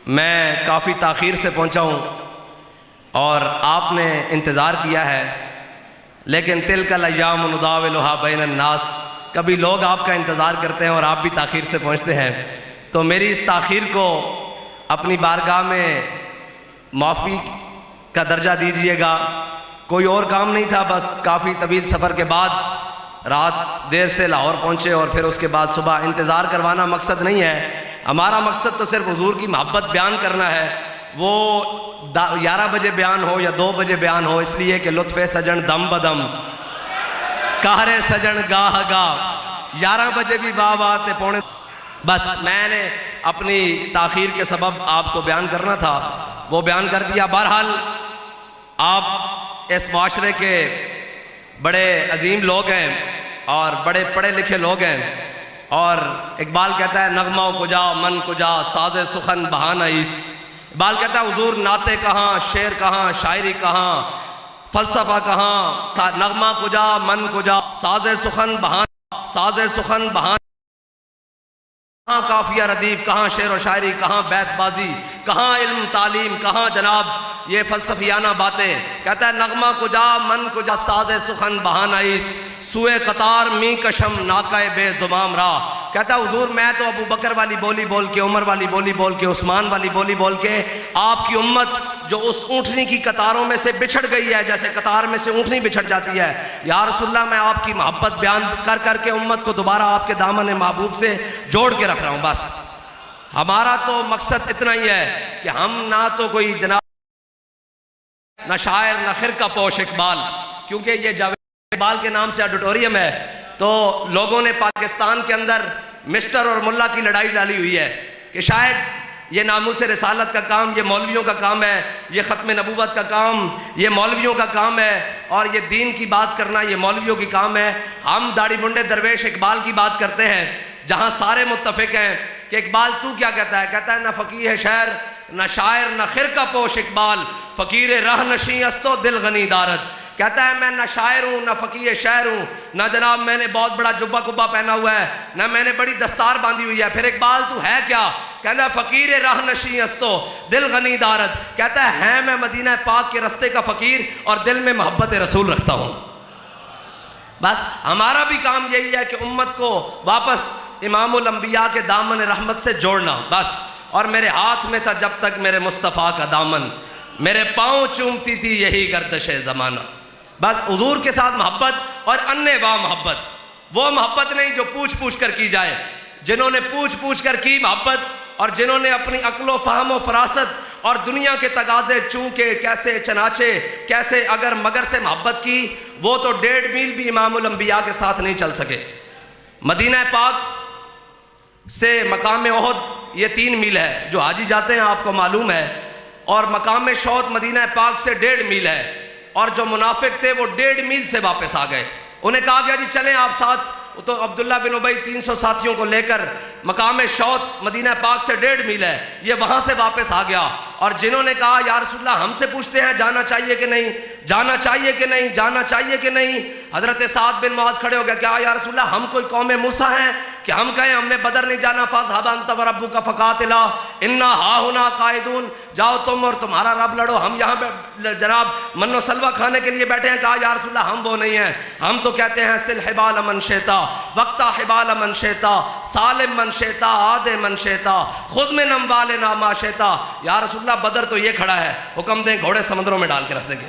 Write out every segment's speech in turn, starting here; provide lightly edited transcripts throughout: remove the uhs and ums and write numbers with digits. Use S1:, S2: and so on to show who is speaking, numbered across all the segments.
S1: मैं काफ़ी ताख़ीर से पहुंचा हूं और आपने इंतज़ार किया है, लेकिन तिलकल अय्याम नुदाविलुहा बैनन नास, कभी लोग आपका इंतज़ार करते हैं और आप भी ताख़ीर से पहुंचते हैं। तो मेरी इस ताख़ीर को अपनी बारगाह में माफ़ी का दर्जा दीजिएगा। कोई और काम नहीं था, बस काफ़ी तवील सफ़र के बाद रात देर से लाहौर पहुँचे और फिर उसके बाद सुबह। इंतज़ार करवाना मकसद नहीं है, हमारा मकसद तो सिर्फ हुजूर की मोहब्बत बयान करना है। वो 11 बजे बयान हो या 2 बजे बयान हो, इसलिए कि लुत्फ़े सजन दम बदम कहरे सजन गाह गा, 11 बजे भी वाह वाह ते पौने। बस मैंने अपनी ताख़ीर के सबब आपको बयान करना था, वो बयान कर दिया। बहरहाल आप इस माशरे के बड़े अजीम लोग हैं और बड़े पढ़े लिखे लोग हैं। और इकबाल कहता है नगमा कुजा मन कुजा साज़े सुखन बहाना इस। इकबाल कहता है हुजूर नाते कहाँ, शेर कहाँ, शायरी कहाँ, फ़लसफ़ा कहाँ। नगमा कुजा मन कुजा साज़े सुखन बहाना, साज़े सुखन बहाना। कहाँ काफिया रदीफ, कहाँ शेर व शायरी, कहाँ बैतबाजी, कहाँ इल्म तालीम, कहाँ जनाब ये फ़लसफ़ियाना बातें। कहता है नगमा कुजा मन कुजा साज़े सुखन बहाना इस, सुए कतार मी कशम नाकाए बेजुबाम राह। कहता है हुजूर मैं तो अबू बकर वाली बोली बोल के, उमर वाली बोली बोल के, उस्मान वाली बोली बोल के आपकी उम्मत जो उस ऊँटनी की कतारों में से बिछड़ गई है, जैसे कतार में से ऊँटनी बिछड़ जाती है, या रसूलल्लाह मैं आपकी मोहब्बत बयान कर करके उम्मत को दोबारा आपके दामन महबूब से जोड़ के रख रहा हूँ। बस हमारा तो मकसद इतना ही है कि हम ना तो कोई जनाब न शायर न खिरका पोश इकबाल, क्योंकि ये जावेद इकबाल के नाम से ऑडिटोरियम है, तो लोगों ने पाकिस्तान के अंदर मिस्टर और मुल्ला की लड़ाई डाली हुई है कि शायद ये नामूस रिसालत का काम ये मौलवियों का काम है, ये ख़त्म नबूवत का काम ये मौलवियों का काम है, और ये दीन की बात करना ये मौलवियों की काम है। हम दाढ़ी मुंडे दरवेश इकबाल की बात करते हैं, जहाँ सारे मुत्तफ़िक हैं कि इकबाल तू क्या कहता है। कहता है न फ़कीह है शहर न शायर न खिरका पोश इकबाल, फ़कीर रह नशी अस्तो दिल गनी दारद। कहता है मैं न शायर हूँ न फ़कीह शायर हूँ, न जनाब मैंने बहुत बड़ा जुब्बा कुब्बा पहना हुआ है, न मैंने बड़ी दस्तार बांधी हुई है। फिर इकबाल तू है क्या। कहता है फ़कीर राह नशी अस्तो दिल गनी दारद। कहता है मैं मदीना पाक के रस्ते का फ़कीर और दिल में मोहब्बत रसूल रखता हूँ। बस हमारा भी काम यही है कि उम्मत को वापस इमामुल अंबिया के दामन रहमत से जोड़ना। बस और मेरे हाथ में था जब तक मेरे मुस्तफ़ा का दामन, मेरे पाँव चूमती थी यही गर्दिश ज़माना। बस हुजूर के साथ मोहब्बत और अन्य वाह मोहब्बत, वो मोहब्बत नहीं जो पूछ पूछ कर की जाए। जिन्होंने पूछ पूछ कर की मोहब्बत और जिन्होंने अपनी अक्लो फ़हम व फरासत और दुनिया के तगाज़े चूँके कैसे चनाचे कैसे अगर मगर से मोहब्बत की, वो तो 1.5 मील भी इमामुल अंबिया के साथ नहीं चल सके। मदीना पाक से मकाम ओहद ये 3 मील है, जो हाजी जाते हैं आपको मालूम है, और मकाम शौत मदीना पाक से 1.5 मील है। और जो मुनाफिक थे वो 1.5 मील से वापस आ गए। उन्हें कहा गया जी चलें आप साथ, तो अब्दुल्ला बिन उबई 300 साथियों को लेकर मकाम शौत मदीना पाक से 1.5 मील है, ये वहाँ से वापस आ गया। और जिन्होंने कहा या रसूलल्लाह हमसे पूछते हैं जाना चाहिए कि नहीं, जाना चाहिए कि नहीं, जाना चाहिए कि नहीं, हज़रत साद बिन मुआज़ खड़े हो गया, क्या या रसूलल्लाह हम कोई कौम मूसा हैं कि हम कहें हमने बदर नहीं जाना, फ़ज़हब अंत व रब्बुका फ़क़ातिला इन्ना हाहुना क़ाइदून, जाओ तुम और तुम्हारा रब लड़ो, हम यहाँ पे जनाब मन्नो सलवा खाने के लिए बैठे हैं। कहा या रसूलल्लाह हम वो नहीं हैं, हम तो कहते हैं सिल हिबाल मन शेता वक्ता हिबाल मन शेता सालिम मन शेता आदे मन शेता खुज़ में नम वाले नामा शेता। या रसूलल्लाह बदर तो ये खड़ा है, हुक्म दें घोड़े समुद्रों में डाल के रख देंगे,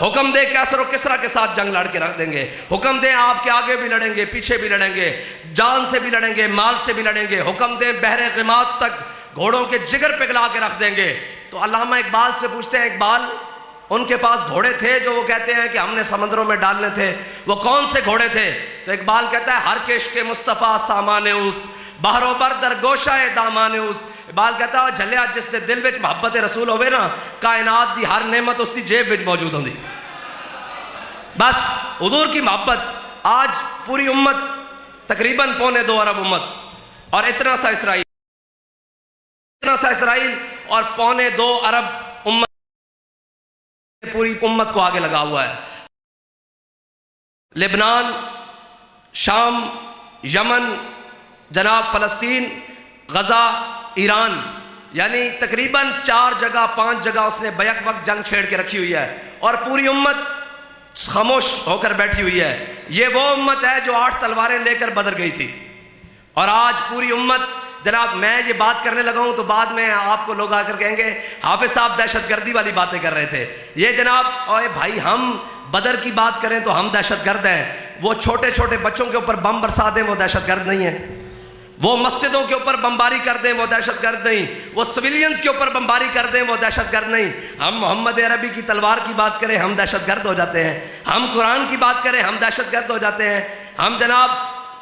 S1: हुक्म दे कैसर और किसरा के साथ जंग लड़ के रख देंगे, हुक्म दे आपके आगे भी लड़ेंगे पीछे भी लड़ेंगे, जान से भी लड़ेंगे माल से भी लड़ेंगे, हुक्म दे बहरे क़िमात तक घोड़ों के जिगर पिघला के रख देंगे। तो अल्लामा इकबाल से पूछते हैं इकबाल उनके पास घोड़े थे जो वो कहते हैं कि हमने समंदरों में डालने थे, वो कौन से घोड़े थे। तो इकबाल कहता है हर केश के मुस्तफ़ा सामाने उस बहरो बर दरगोशा दामाने उस। इकबाल कहता है झलिया जिसने दिल में मोहब्बत रसूल होवे ना, कायनात की हर नेमत उसकी जेब में मौजूद होंगी। बस हुजूर की मोहब्बत आज पूरी उम्मत तकरीबन 2.25 अरब उम्मत और इतना सा इसराइल और 2.25 अरब उम्मत पूरी उम्मत को आगे लगा हुआ है। लेबनान, शाम, यमन, जनाब फ़लस्तीन, गज़ा, ईरान, यानी तकरीबन 4 जगह 5 जगह उसने बैक वक्त जंग छेड़ के रखी हुई है और पूरी उम्मत खामोश होकर बैठी हुई है। ये वो उम्मत है जो 8 तलवारें लेकर बदर गई थी और आज पूरी उम्मत, जनाब मैं ये बात करने लगा हूं तो बाद में आपको लोग आकर कहेंगे हाफिज साहब दहशतगर्दी वाली बातें कर रहे थे। ये जनाब ओए भाई, हम बदर की बात करें तो हम दहशतगर्द हैं, वो छोटे छोटे बच्चों के ऊपर बम बरसा दें वो दहशतगर्द नहीं है, वो मस्जिदों के ऊपर बमबारी कर दें वो दहशतगर्द नहीं, वो सिविलियंस के ऊपर बमबारी कर दें वो दहशतगर्द नहीं। हम मोहम्मद अरबी की तलवार की बात करें हम दहशतगर्द हो जाते हैं, हम कुरान की बात करें हम दहशतगर्द हो जाते हैं। हम जनाब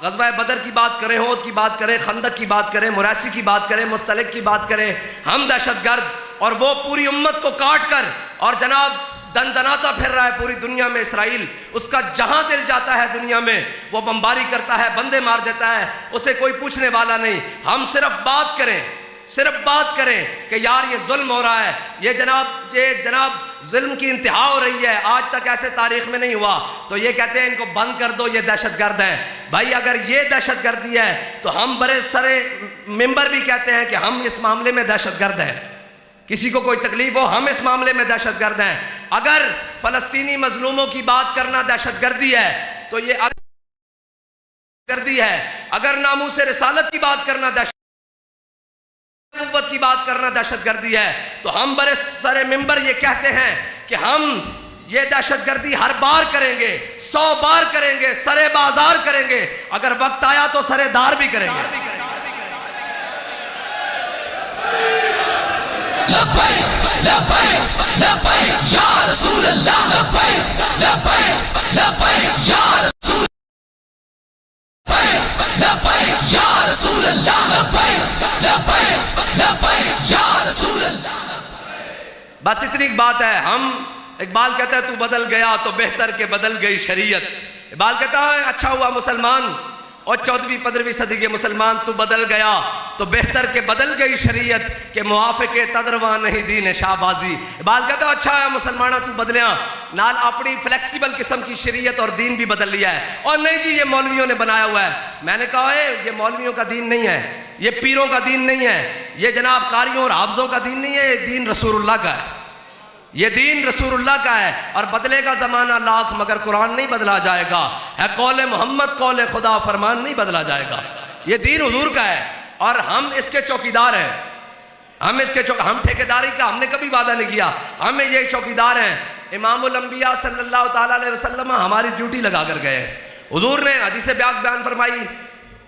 S1: ग़ज़वा बदर की बात करें, ओहद की बात करें, खंदक की बात करें, मुरैसी की बात करें, मुस्तलिक की बात करें, हम दहशतगर्द। और वो पूरी उम्मत को काट कर और जनाब दनदनाता फिर रहा है पूरी दुनिया में। इसराइल उसका जहां दिल जाता है दुनिया में वो बमबारी करता है, बंदे मार देता है, उसे कोई पूछने वाला नहीं। हम सिर्फ बात करें कि यार ये जुल्म हो रहा है, ये जनाब जुल्म की इंतहा हो रही है, आज तक ऐसे तारीख में नहीं हुआ, तो ये कहते हैं इनको बंद कर दो, ये दहशतगर्द हैं। भाई अगर ये दहशतगर्दी है तो हम बड़े सारे मेंबर भी कहते हैं कि हम इस मामले में दहशतगर्द हैं, किसी को कोई तकलीफ हो हम इस मामले में दहशतगर्द हैं। अगर फलस्तीनी मजलूमों की बात करना दहशतगर्दी है तो ये दहशतगर्दी है, अगर नामूस रिसालत की बात करना क़ुव्वत की बात करना दहशतगर्दी है, तो हम बड़े सारे मेंबर ये कहते हैं कि हम ये दहशतगर्दी हर बार करेंगे, 100 बार करेंगे, सरे बाजार करेंगे, अगर वक्त आया तो सरे दार भी करेंगे। या रसूल अल्लाह, या रसूल अल्लाह। बस इतनी बात है। हम इकबाल कहता है तू बदल गया तो बेहतर के बदल गई शरीयत। इकबाल कहता है अच्छा हुआ मुसलमान और 14वीं 15वीं सदी के मुसलमान, तू बदल गया तो बेहतर के बदल गई शरीयत के मुआफ़िक़े तदरवा नहीं दीन शाहबाजी। इकबाल कहता है अच्छा है मुसलमाना तू बदलिया, नाल अपनी फ्लेक्सिबल किस्म की शरीयत और दीन भी बदल लिया है। और नहीं जी ये मौलवियों ने बनाया हुआ है। मैंने कहा है ये मौलवियों का दीन नहीं है, ये पीरों का दीन नहीं है, ये जनाब कारियों और हाफिज़ों का दीन नहीं है, ये दीन रसूलुल्लाह का है, ये दीन रसूलुल्लाह का है। और बदलेगा ज़माना लाख मगर कुरान नहीं बदला जाएगा, है कौले मोहम्मद कौले खुदा फरमान नहीं बदला जाएगा। ये दीन हुजूर का है और हम इसके चौकीदार हैं। हम ठेकेदारी का हमने कभी वादा नहीं किया, हम ये चौकीदार हैं। इमामुल अंबिया सल्लल्लाहु ताला अलैहि वसल्लम हमारी ड्यूटी लगा कर गए। हुजूर ने हदीस बयान फरमाई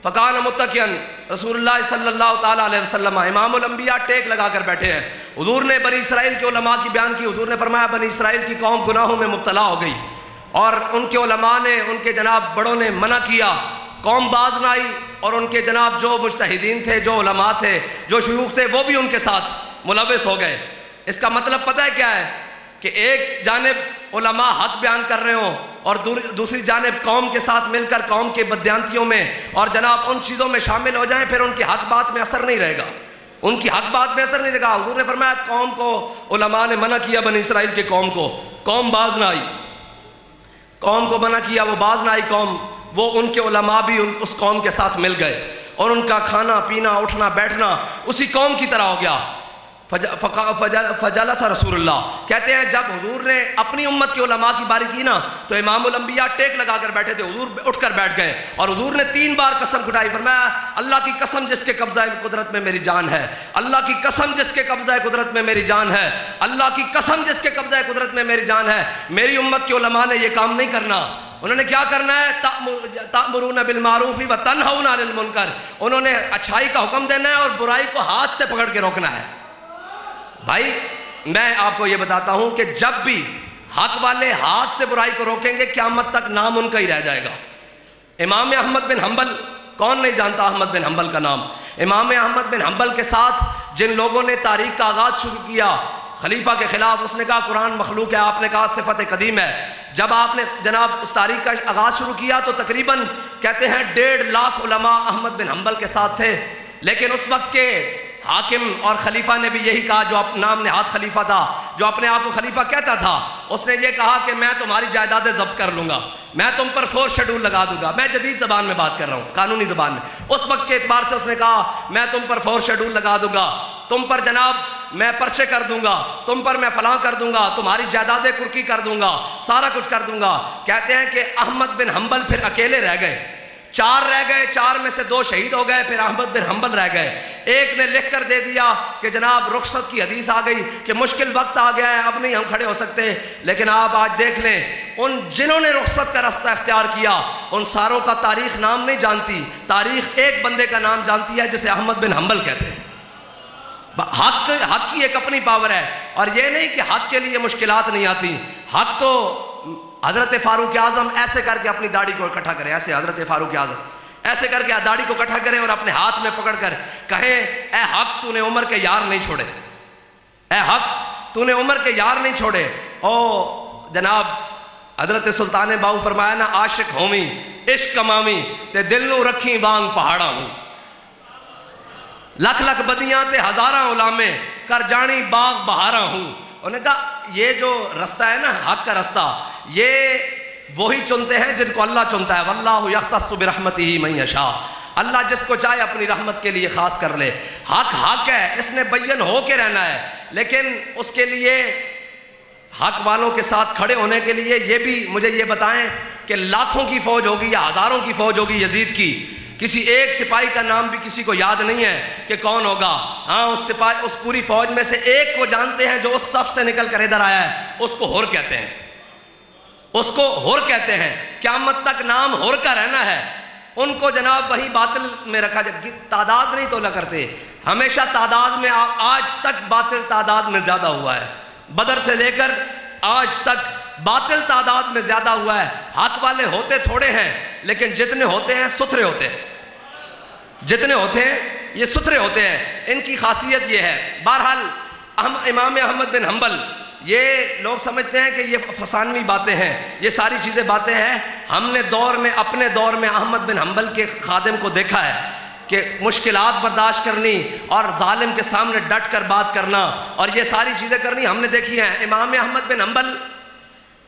S1: फ़कान मुत्तकियन रसूलुल्लाह सल्लल्लाहु ताला अलैहि वसल्लम, इमामुल अंबिया टेक लगा कर बैठे हैं। हुजूर ने बनी इसराइल के उलमा की बयान की। हुजूर ने फरमाया बनी इसराइल की कौम गुनाहों में मुब्तला हो गई और उनके उलमा ने, उनके जनाब बड़ों ने मना किया, कौम बाज ना आई और उनके जनाब जो मुज्तहिदीन थे, जो उलमा थे, जो शयूख थे, वो भी उनके साथ मुलव्वस हो गए। इसका मतलब पता है क्या है कि एक जानिब उलमा हक बयान कर रहे हों और दूसरी जानिब कौम के साथ मिलकर कौम के बदयांतियों में और जनाब उन चीज़ों में शामिल हो जाएं, फिर उनकी हक बात में असर नहीं रहेगा, उनकी हक बात में असर नहीं रहेगा। हुजूर ने फरमाया कौम को उलमा ने मना किया, बनी इसराइल के कौम को, कौम बाज ना आई, कौम को मना किया, वो बाज ना आई कौम, वो उनके उलमा भी उस कौम के साथ मिल गए और उनका खाना पीना उठना बैठना उसी कौम की तरह हो गया। फजलसा रसूलुल्लाह कहते हैं जब हुजूर ने अपनी उम्मत के उलमा की बारी की ना तो इमामुल अंबिया टेक लगा कर बैठे थे, हुजूर उठकर बैठ गए और हुजूर ने 3 बार कसम उठाई। फरमाया अल्लाह की कसम जिसके कब्जा कुदरत में मेरी जान है, अल्लाह की कसम जिसके कब्जा कुदरत में मेरी जान है, अल्लाह की कसम जिसके कब्जा कुदरत में मेरी जान है। मेरी उम्मत के उलमा ने यह काम नहीं करना। उन्होंने क्या करना है? तामुरून बिल मारूफ व तनहौना अनिल मुनकर। उन्होंने अच्छाई का हुक्म देना है और बुराई को हाथ से पकड़ के रोकना है। भाई मैं आपको यह बताता हूं कि जब भी हक वाले हाथ से बुराई को रोकेंगे क़यामत तक नाम उनका ही रह जाएगा। इमाम अहमद बिन हंबल, कौन नहीं जानता अहमद बिन हंबल का नाम? इमाम अहमद बिन हंबल के साथ जिन लोगों ने तारीख का आगाज़ शुरू किया खलीफा के खिलाफ, उसने कहा कुरान मखलूक है, आपने कहा सिफत कदीम है। जब आपने जनाब उस तारीख का आगाज़ शुरू किया तो तकरीबन कहते हैं 1.5 लाख उलमा अहमद बिन हंबल के साथ थे, लेकिन उस वक्त के हाकिम और खलीफा ने भी यही कहा, जो नाम नेहाद खलीफा था, जो अपने आप को खलीफा कहता था, उसने ये कहा कि मैं तुम्हारी जायदादें जब्त कर लूंगा, मैं तुम पर 4 शेड्यूल लगा दूंगा। मैं जदीद ज़बान में बात कर रहा हूँ, कानूनी ज़बान में। उस वक्त के एतबार से उसने कहा मैं तुम पर 4 शेड्यूल लगा दूंगा। तुम पर जनाब मैं पर्चे कर दूंगा, तुम पर मैं फलां कर दूंगा, तुम्हारी जायदादें कुर्की कर दूंगा, सारा कुछ कर दूंगा। कहते हैं कि अहमद बिन हंबल फिर अकेले रह गए, 4 रह गए, 4 में से 2 शहीद हो गए, फिर अहमद बिन हंबल रह गए। एक ने लिख कर दे दिया कि जनाब रुखसत की हदीस आ गई कि मुश्किल वक्त आ गया है, अब नहीं हम खड़े हो सकते। लेकिन आप आज देख लें, उन जिन्होंने रुखसत का रास्ता इख्तियार किया उन सारों का तारीख नाम नहीं जानती, तारीख एक बंदे का नाम जानती है जिसे अहमद बिन हंबल कहते हैं। हक की एक अपनी पावर है, और ये नहीं कि हक के लिए मुश्किलात नहीं आती। हक तो हजरत फारूक आजम ऐसे करके अपनी दाढ़ी को इकट्ठा करें, ऐसे हजरत फारूक आजम ऐसे करके दाढ़ी को इकट्ठा करें और अपने हाथ में पकड़कर कहें, ए हक तूने उमर के यार नहीं छोड़े, ए हक तूने उमर के यार नहीं छोड़े। ओ जनाब हजरत सुल्तान बाहू फरमाया ना, आशिक होमी इश्क कमामी ते दिल नू रखी वांग पहाड़ा हूं, लख लख बदियां ते हजारा उलामे कर जानी बाग बहारा हूं। उन्होंने कहा ये जो रास्ता है ना, हक का रास्ता, ये वही चुनते हैं जिनको अल्लाह चुनता है। वल्लाहु यख्तस्सु बिरहमतिही मन यशा, अल्लाह जिसको चाहे अपनी रहमत के लिए खास कर ले। हक हक है, इसने बय्यन हो के रहना है, लेकिन उसके लिए हक वालों के साथ खड़े होने के लिए ये भी मुझे ये बताएं कि लाखों की फौज होगी या हजारों की फौज होगी यजीद की, किसी एक सिपाही का नाम भी किसी को याद नहीं है कि कौन होगा। हाँ, उस सिपाही, उस पूरी फौज में से एक को जानते हैं जो उस सफ से निकल कर इधर आया है, उसको हुर कहते हैं, उसको हुर कहते हैं। क़यामत तक नाम हुर का रहना है। उनको जनाब वही बातिल में रखा जाए, तादाद नहीं तोला करते, हमेशा तादाद में आज तक बातिल तादाद में ज्यादा हुआ है। बदर से लेकर आज तक बातिल तादाद में ज्यादा हुआ है। हक वाले होते थोड़े हैं, लेकिन जितने होते हैं सुथरे होते हैं, जितने होते हैं ये सुथरे होते हैं। इनकी खासियत ये है। बहरहाल हम इमाम अहमद बिन हंबल, ये लोग समझते हैं कि ये फसानवी बातें हैं, ये सारी चीज़ें बातें हैं। हमने अपने दौर में अहमद बिन हंबल के खादिम को देखा है कि मुश्किलात बर्दाश्त करनी और जालिम के सामने डट कर बात करना और ये सारी चीज़ें करनी हमने देखी हैं। इमाम अहमद बिन हंबल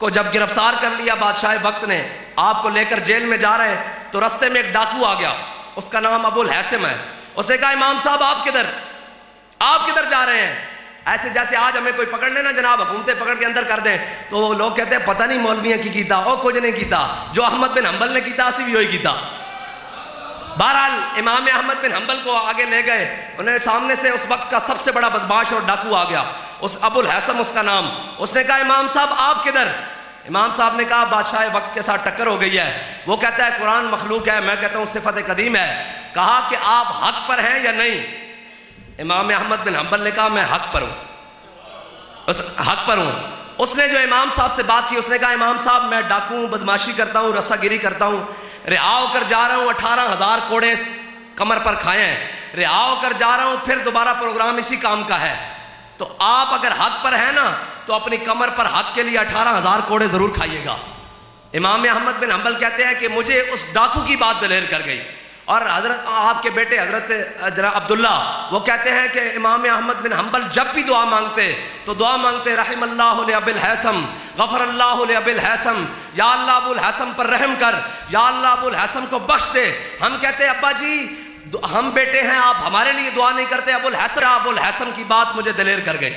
S1: को जब गिरफ्तार कर लिया बादशाह वक्त ने, आपको लेकर जेल में जा रहे, तो रास्ते में एक डाकू आ गया, उसका नाम अबुल हैसम है। उसने कहा, इमाम साहब आप किधर जा रहे हैं? ऐसे जैसे आज हमें कोई पकड़ लेना जनाब, हुकूमतें पकड़ के अंदर कर दें, तो लोग कहते हैं पता नहीं मौलवियां की कीता, और कुछ नहीं कीता, जो अहमद बिन हंबल ने कीता असी भी वही कीता। बहरहाल इमाम अहमद बिन हंबल को आगे ले गए, उन्हें सामने से उस वक्त का सबसे बड़ा बदमाश और डाकू आ गया, उस अबुल हैसम उसका नाम। उसने कहा, इमाम साहब आप किधर? इमाम साहब ने कहा, बादशाह वक्त के साथ टक्कर हो गई है। वो कहता है कुरान मखलूक है, मैं कहता हूँ सिफत कदीम है। कहा कि आप हक पर हैं या नहीं? इमाम अहमद बिन हंबल ने कहा, मैं हक पर हूँ, हक पर हूँ। उसने जो इमाम साहब से बात की, उसने कहा, इमाम साहब मैं डाकू हूँ, बदमाशी करता हूँ, रस्सागिरी करता हूँ, रिहा होकर जा रहा हूँ, 18,000 कोड़े कमर पर खाए हैं, रिहा होकर जा रहा हूँ, फिर दोबारा प्रोग्राम इसी काम का है। तो आप अगर हक पर है ना, तो अपनी कमर पर हक के लिए 18,000 कोड़े जरूर खाइएगा। इमाम अहमद बिन हंबल कहते हैं कि मुझे उस डाकू की बात दिलेर कर गई। और हजरत आपके बेटे हजरत अब्दुल्ला वो कहते हैं कि इमाम अहमद बिन हंबल जब भी दुआ मांगते तो दुआ मांगते, रहमल्लाहु लिअबिल हैसम गफरल्लाहु लिअबिल हैसम, या अल्लाह अबुल हैसम पर रहम कर, या अल्लाह अबुल हैसम को बख्श दे। हम कहते हैं अब्बा जी हम बेटे हैं, आप हमारे लिए दुआ नहीं करते। अबुल हैसम की बात मुझे दिलेर कर गई।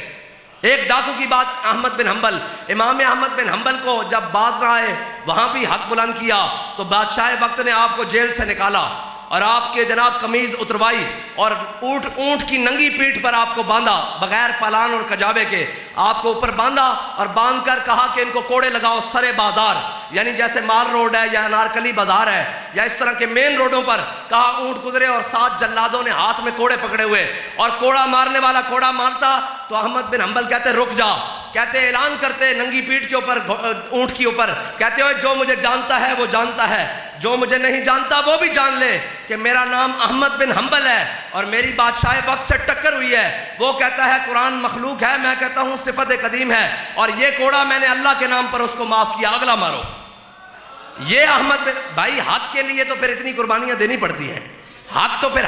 S1: एक डाकू की बात अहमद बिन हंबल, इमाम अहमद बिन हंबल को जब बाज ना आए वहां भी हक बुलंद किया, तो बादशाह वक्त ने आपको जेल से निकाला और आपके जनाब कमीज उतरवाई और ऊंट की नंगी पीठ पर आपको बांधा, बगैर पालान और कजाबे के आपको ऊपर बांधा और बांध कर कहा कि इनको कोड़े लगाओ सरे बाजार, यानी जैसे माल रोड है या अनारकली बाजार है या इस तरह के मेन रोडों पर, कहा ऊंट गुजरे और 7 जल्लादों ने हाथ में कोड़े पकड़े हुए, और कोड़ा मारने वाला कोड़ा मारता तो अहमद बिन हंबल कहते रुक जा, कहते ऐलान करते नंगी पीठ के ऊपर, ऊंट के ऊपर, कहते हो जो मुझे जानता है वो जानता है, जो मुझे नहीं जानता वो भी जान ले कि मेरा नाम अहमद बिन हंबल है और मेरी बादशाह वक्त से टक्कर हुई है। वो कहता है कुरान मखलूक है, मैं कहता हूँ सिफत कदीम है, और ये कोड़ा मैंने अल्लाह के नाम पर उसको माफ किया, अगला मारो। ये अहमद बिन भाई, हक के लिए तो फिर इतनी कुर्बानियां देनी पड़ती हैं। हक तो फिर